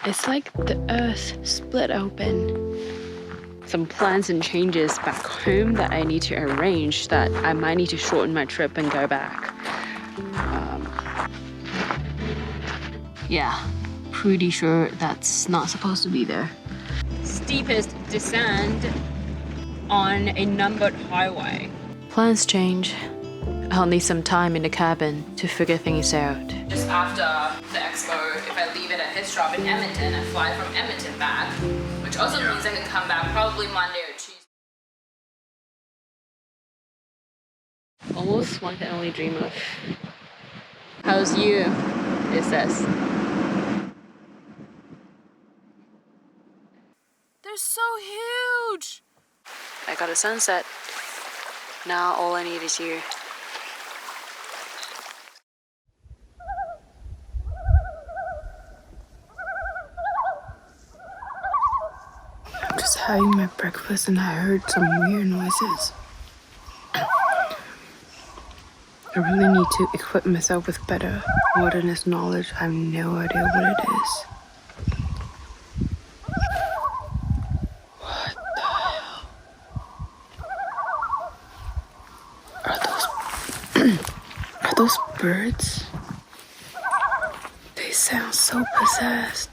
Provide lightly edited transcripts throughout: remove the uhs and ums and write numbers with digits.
It's like the earth split open. Some plans and changes back home that I need to arrange, that I might need to shorten my trip and go back. Yeah, pretty sure that's not supposed to be there. Steepest descent on a numbered highway. Plans change. I'll need some time in the cabin to figure things out. Just after the expo, if I leave it at his stop in Edmonton, I fly from Edmonton back, which also means I can come back probably Monday or Tuesday. Almost one can only dream of. How's you? It says. They're so huge! I got a sunset. Now all I need is you. I'm just having my breakfast and I heard some weird noises. I really need to equip myself with better wilderness knowledge. I have no idea what it is. What the hell? Are those birds? They sound so possessed.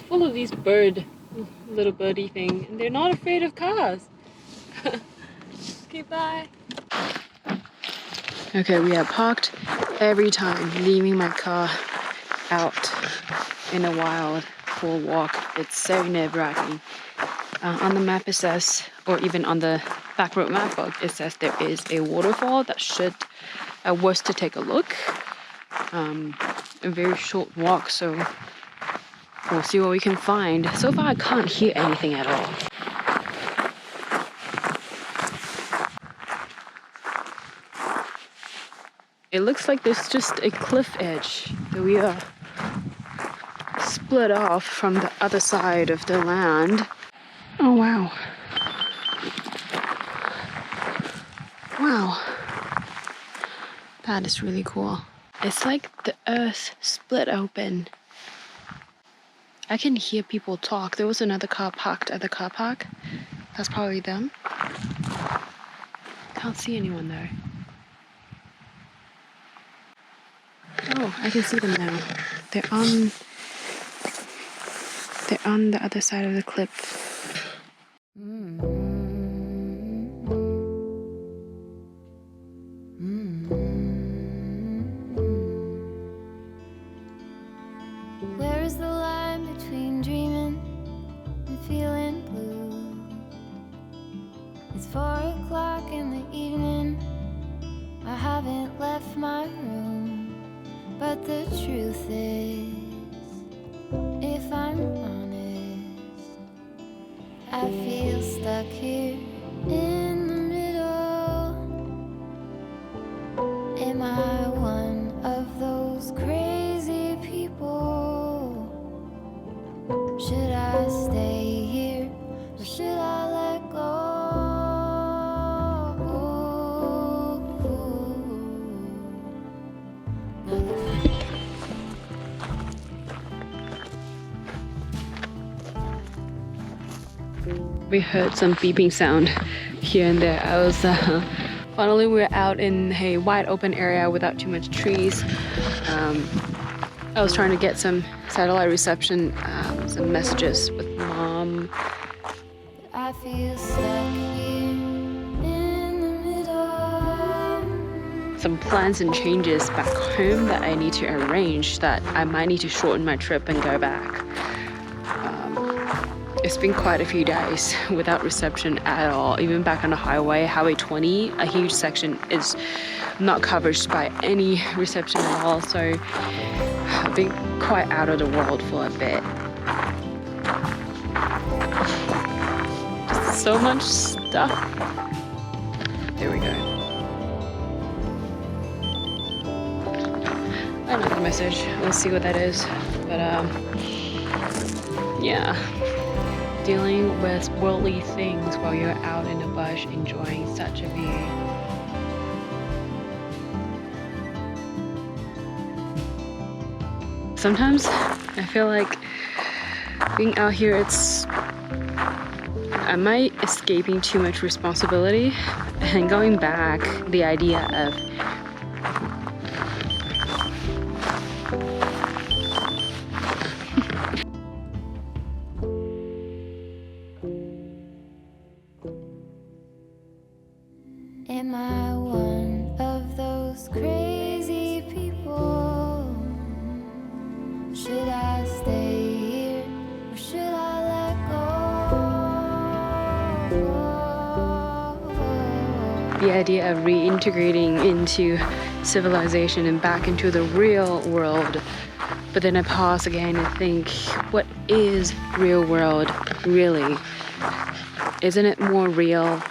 Full of these little birdie thing, and they're not afraid of cars. Okay, bye. Okay, we are parked every time, leaving my car out in the wild for a walk. It's so nerve-wracking. On the map it says, or even on the back road map book, it says there is a waterfall that should worth to take a look. A very short walk, so we'll see what we can find. So far I can't hear anything at all. It looks like there's just a cliff edge that we are split off from the other side of the land. Oh wow. Wow. That is really cool. It's like the earth split open. I can hear people talk. There was another car parked at the car park. That's probably them. Can't see anyone though. Oh, I can see them now. They're on the other side of the cliff. Where is the line between dreaming and feeling blue? It's 4 o'clock in the evening. I haven't left my room, but the truth is, if I'm honest, I feel stuck here in the middle. Am I one of those crazy people? Should I stay here or should I let go? We heard some beeping sound here and there. Finally we're out in a wide open area without too much trees. I was trying to get some satellite reception some messages with mom. I feel stuck here in the middle. Some plans and changes back home that I need to arrange, that I might need to shorten my trip and go back. It's been quite a few days without reception at all. Even back on the highway, Highway 20, a huge section is not covered by any reception at all. So I've been quite out of the world for a bit. Just so much stuff. There we go. Another message. Let's see what that is. But yeah. Dealing with worldly things while you're out in the bush enjoying such a view. Sometimes I feel like being out here, am I escaping too much responsibility? And going back, the idea of Am I one of those crazy people? Should I stay here or should I let go? the idea of reintegrating into civilization and back into the real world. But then I pause again and think, what is real world really? Isn't it more real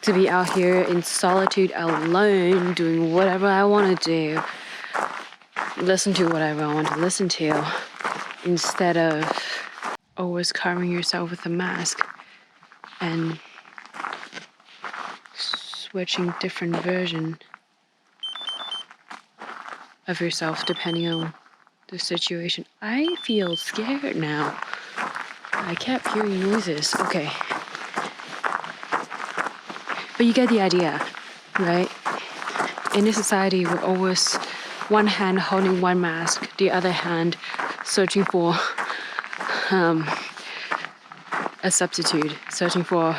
to be out here in solitude alone, doing whatever I want to do, listen to whatever I want to listen to, instead of always covering yourself with a mask and switching different version of yourself depending on the situation. I feel scared now. I kept hearing noises. Okay. But you get the idea, right? In this society, we're always one hand holding one mask, the other hand searching for a substitute, searching for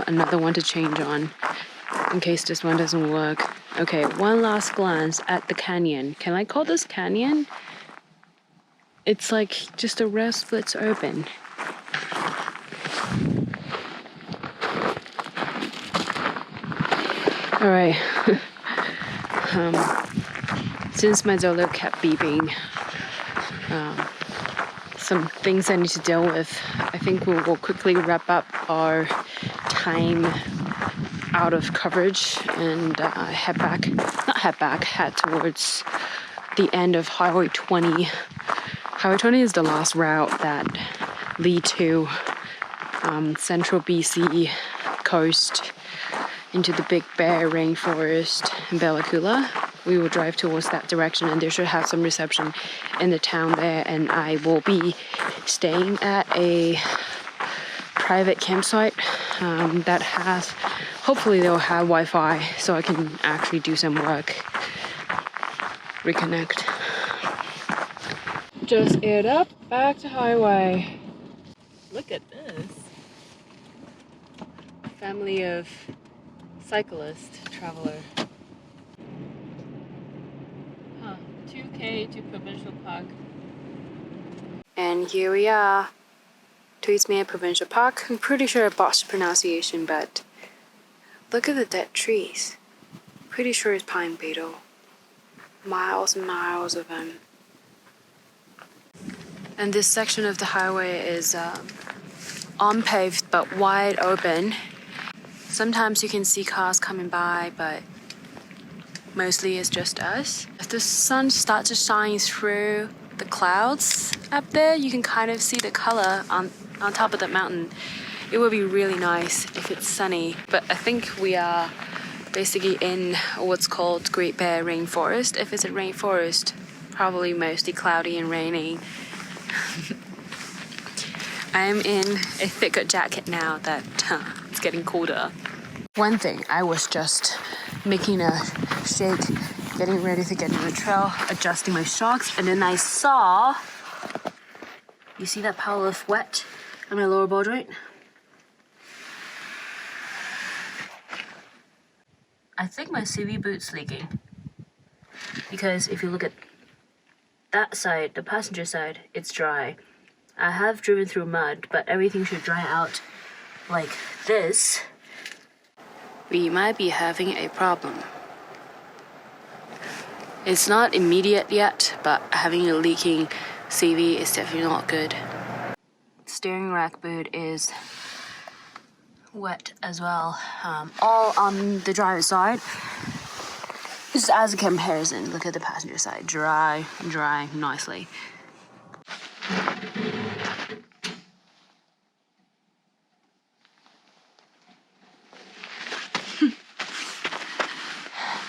another one to change on in case this one doesn't work. Okay, one last glance at the canyon. Can I call this canyon? It's like just a rail splits open. All right. Since my Zolo kept beeping, some things I need to deal with. I think we'll quickly wrap up our time out of coverage and head towards the end of Highway 20. Highway 20 is the last route that lead to central BC coast into the Big Bear rainforest in Bella Coola. We will drive towards that direction, and they should have some reception in the town there, and I will be staying at a private campsite that has, hopefully they'll have Wi-Fi so I can actually do some work. Reconnect. Just aired up, back to highway. Look at this. Family of cyclist traveler. 2K to Provincial Park. And here we are. Tweedsmere Provincial Park. I'm pretty sure I botched the pronunciation, but look at the dead trees. Pretty sure it's pine beetle. Miles and miles of them. And this section of the highway is unpaved but wide open. Sometimes you can see cars coming by, but mostly it's just us. If the sun starts to shine through the clouds up there, you can kind of see the color on top of the mountain. It would be really nice if it's sunny, but I think we are basically in what's called Great Bear Rainforest. If it's a rainforest, probably mostly cloudy and raining. I am in a thicker jacket now that it's getting colder. One thing, I was just making a shake, getting ready to get to the trail, adjusting my shocks, and then I saw You see that pile of wet on my lower ball joint? I think my CV boot's leaking. Because if you look at that side, the passenger side, it's dry. I have driven through mud, but everything should dry out like this. We might be having a problem. It's not immediate yet, but having a leaking CV is definitely not good. Steering rack boot is wet as well, all on the driver's side. Just as a comparison, look at the passenger side, dry nicely.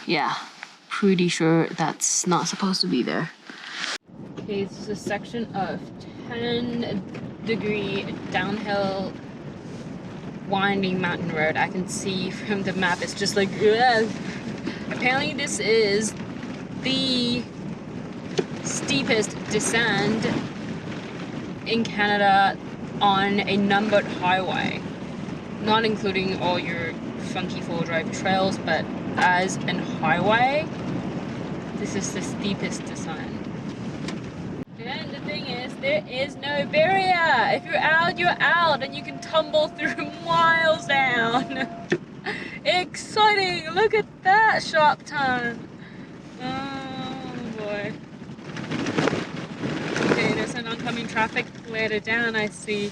Yeah, pretty sure that's not supposed to be there. Okay, this is a section of 10-degree downhill winding mountain road. I can see from the map it's just like, ugh. Apparently this is the steepest descent in Canada on a numbered highway, not including all your funky four-drive trails, but as an highway, this is the steepest descent. And the thing is, there is no barrier. If you're out, and you can tumble through miles down. Exciting! Look at that sharp turn. Oh boy. Okay, there's an oncoming traffic later down, I see.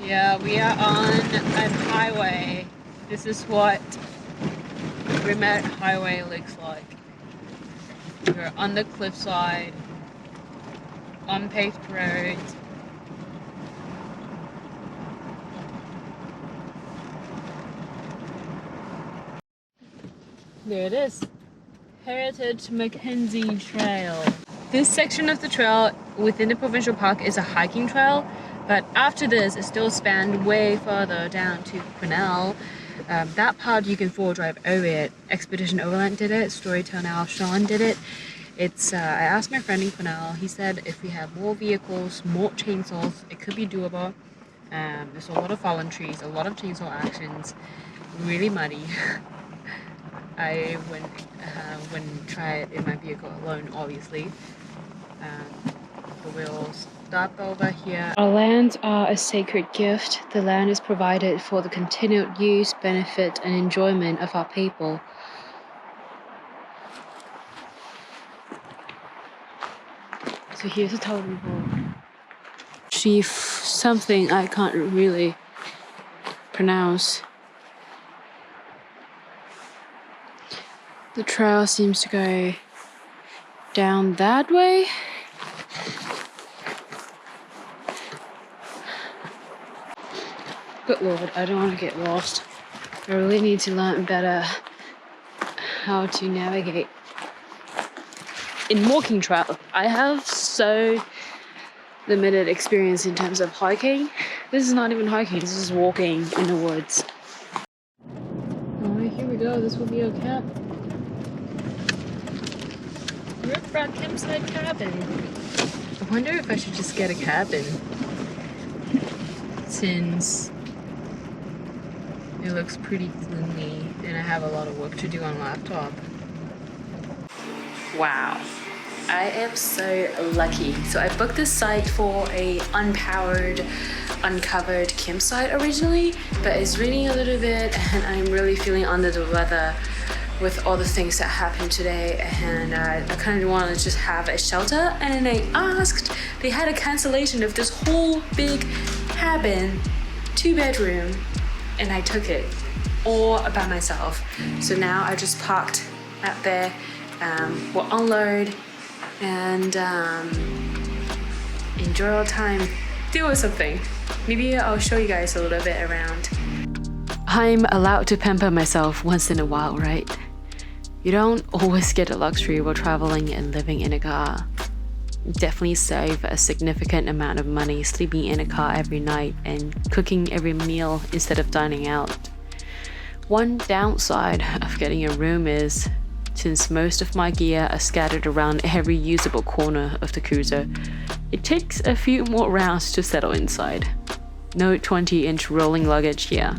Yeah, we are on a highway. This is what remote highway looks like. We're on the cliffside, on paved roads. There it is, Heritage Mackenzie Trail. This section of the trail within the provincial park is a hiking trail, but after this it still spans way further down to Quesnel. That part you can four drive over it. Expedition Overland did it, Storytell Now Sean did it. It's I asked my friend in Quesnel, he said if we have more vehicles, more chainsaws, it could be doable. There's a lot of fallen trees, a lot of chainsaw actions, really muddy. I wouldn't try it in my vehicle alone, obviously. We'll stop over here. Our lands are a sacred gift. The land is provided for the continued use, benefit, and enjoyment of our people. So here's a totem pole. Chief something I can't really pronounce. The trail seems to go down that way. Good Lord, I don't want to get lost. I really need to learn better how to navigate in walking trail. I have so limited experience in terms of hiking. This is not even hiking, this is walking in the woods. Alright, here we go. This will be our camp. Riprap campsite cabin. I wonder if I should just get a cabin, since it looks pretty gloomy and I have a lot of work to do on laptop. Wow, I am so lucky. So I booked this site for a unpowered, uncovered campsite originally, but it's raining a little bit and I'm really feeling under the weather with all the things that happened today, and I kind of wanted to just have a shelter, and I asked, they had a cancellation of this whole big cabin, 2-bedroom, and I took it all by myself. So now I just parked out there, we'll unload and enjoy our time, do something. Maybe I'll show you guys a little bit around. I'm allowed to pamper myself once in a while, right? You don't always get the luxury while traveling and living in a car. Definitely save a significant amount of money sleeping in a car every night and cooking every meal instead of dining out. One downside of getting a room is since most of my gear are scattered around every usable corner of the cruiser. It takes a few more rounds to settle inside. No 20-inch rolling luggage here.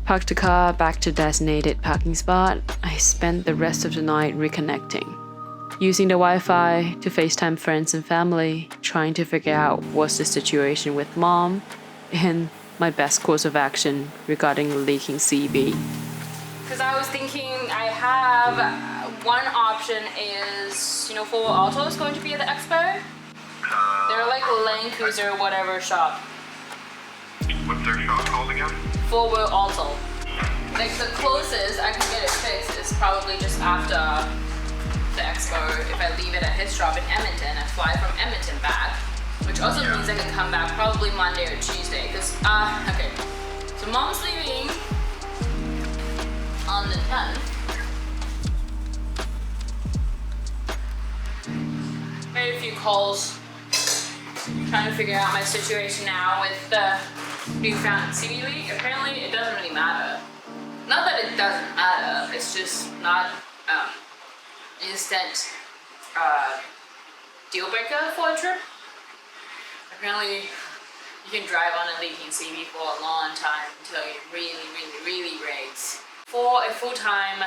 Parked the car back to designated parking spot. I spent the rest of the night reconnecting, using the Wi-Fi to FaceTime friends and family, trying to figure out what's the situation with mom and my best course of action regarding the leaking CB. Because I was thinking I have one option is, you know, for Auto is going to be at the expo. They're like a Landcruiser whatever shop. What's their shop called again? 4-wheel Auto. Like the closest I can get it fixed is probably just after the expo if I leave it at his shop in Edmonton and fly from Edmonton back, which also means I can come back probably Monday or Tuesday because okay, so mom's leaving on the 10th. Made a few calls trying to figure out my situation now with the newfound CB leak. Apparently it doesn't really matter. Not that it doesn't matter, it's just not instant deal breaker for a trip. Apparently you can drive on a leaking CB for a long time until it really breaks. For a full time,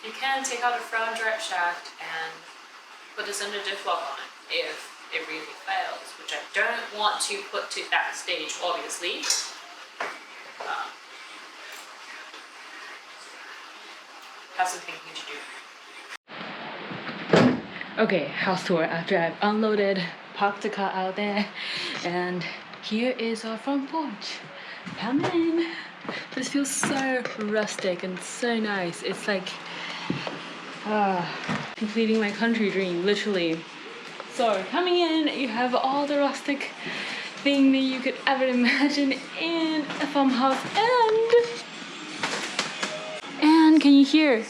you can take out the front drive shaft and put this under diff lock on it if it really fails, which I don't want to put to that stage, obviously. Have some thinking to do. Okay, house tour after I've unloaded, parked the car out there, and here is our front porch. Come in. This feels so rustic and so nice. It's like completing my country dream, literally. So coming in, you have all the rustic thing that you could ever imagine in a farmhouse, and can you hear?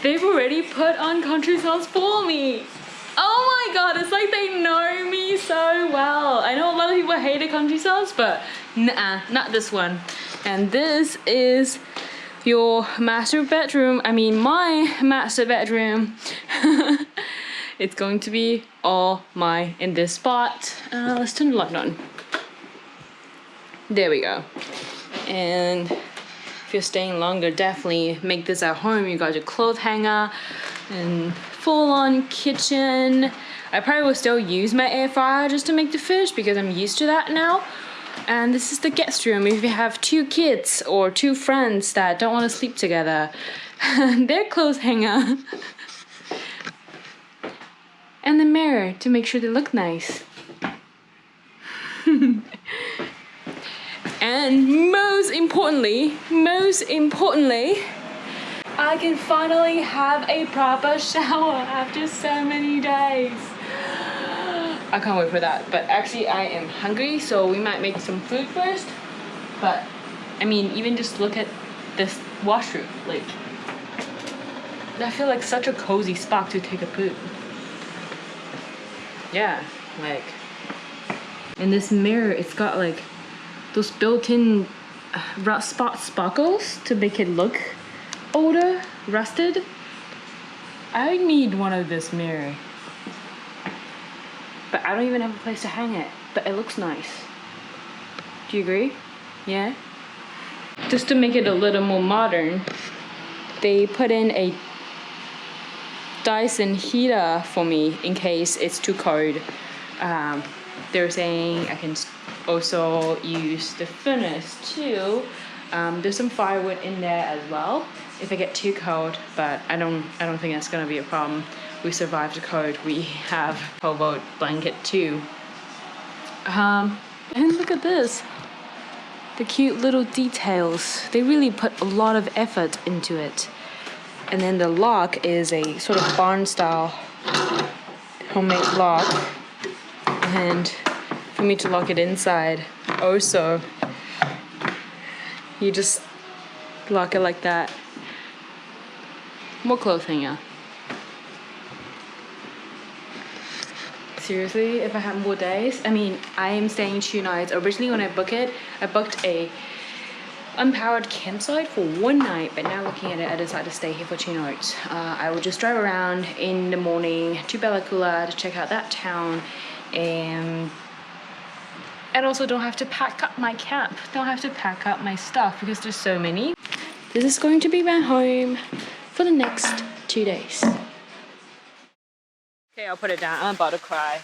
They've already put on country songs for me. Oh my god, it's like they know me so well. I know a lot of people hate the country songs, but nah, not this one. And this is your master bedroom. I mean, my master bedroom. It's going to be all mine in this spot. Let's turn the light on. There we go. And if you're staying longer, definitely make this at home. You got your clothes hanger and full-on kitchen. I probably will still use my air fryer just to make the fish because I'm used to that now. And this is the guest room. If you have 2 kids or 2 friends that don't want to sleep together, their clothes hanger. And the mirror to make sure they look nice. And most importantly, I can finally have a proper shower after so many days. I can't wait for that. But actually I am hungry, so we might make some food first. But I mean, even just look at this washroom. Like, I feel like such a cozy spot to take a poop. Yeah, like, in this mirror, it's got like those built-in rust spot sparkles to make it look older, rusted. I need one of this mirror. But I don't even have a place to hang it. But it looks nice. Do you agree? Yeah? Just to make it a little more modern, they put in a Dyson heater for me in case it's too cold. They're saying I can also use the furnace too. There's some firewood in there as well if I get too cold, but I don't think that's gonna be a problem. We survived the cold. We have a boat blanket too. And look at this. The cute little details. They really put a lot of effort into it. And then the lock is a sort of barn style homemade lock. And for me to lock it inside, also, you just lock it like that. More clothes hanger. Seriously, if I had more days, I mean, I am staying 2 nights. Originally when I booked it, I booked a unpowered campsite for one night, but now looking at it, I decided to stay here for 2 nights. I will just drive around in the morning to Bella Coola to check out that town, and also don't have to pack up my camp, don't have to pack up my stuff because there's so many. This is going to be my home for the next 2 days. Okay, I'll put it down. I'm about to cry.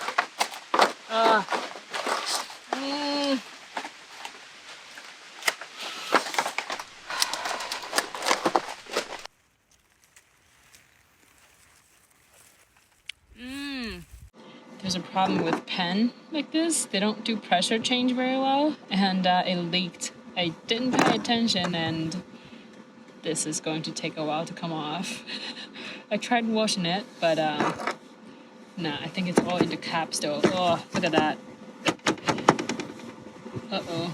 There's a problem with pen like this. They don't do pressure change very well, and it leaked. I didn't pay attention, and this is going to take a while to come off. I tried washing it, but nah, I think it's all in the cap still. Oh, look at that. Uh-oh.